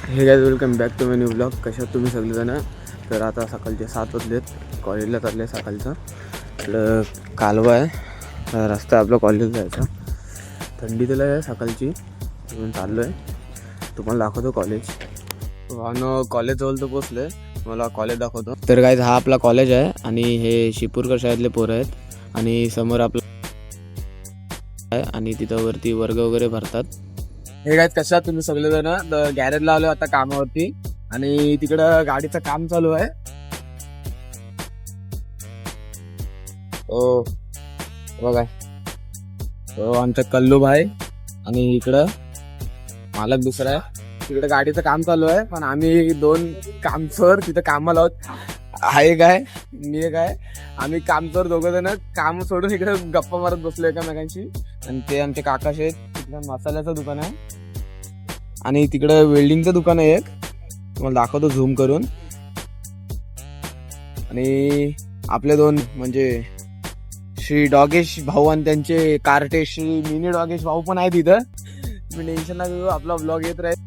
हे guys welcome back to my new blog. कशात तुम्ही सगळेजण. तर आता सकाळचे 7 वाजलेत. कॉलेजला चालले सकाळचं. इकडं कालवा आहे, रस्ता आहे आपला कॉलेजला जायचा. थंडी त्याला आहे सकाळची म्हणून चाललो आहे. तुम्हाला दाखवतो कॉलेज. आणि कॉलेजजवळ तर पोचलो आहे, मला कॉलेज दाखवतो. तर गाईज हा आपला कॉलेज आहे आणि हे शिपूरकर शाळेतले पोरं आहेत आणि समोर आपलं आहे आणि तिथं वरती वर्ग वगैरे भरतात. हे काय कशात तुम्ही सगळेजण गॅरेजला आलो आता कामावरती आणि तिकडं गाडीचं काम चालू आहे. ओ बघा, तो आमचा कल्लू भाई आणि इकडं मालक दुसरा आहे. तिकडे गाडीचं काम चालू आहे पण आम्ही दोन कामचोर तिथं कामाला आहोत. आहे काय मी काय आम्ही कामचोर दोघं जण काम सोडून इकडे गप्पा मारत बसलो एकामेकांशी. आणि ते आमचे काकाशे आहेत. तिकडं मसाल्याचं दुकान आहे आणि तिकडं वेल्डिंगचं दुकान आहे एक, तुम्हाला दाखवतो झूम करून. आणि आपले दोन म्हणजे श्री डॉगेश भाऊ आणि त्यांचे कार्टे श्री मिनी डॉगेश भाऊ पण आहे तिथं. तुम्ही टेन्शन नका घेऊ, आपला ब्लॉग येत राहील.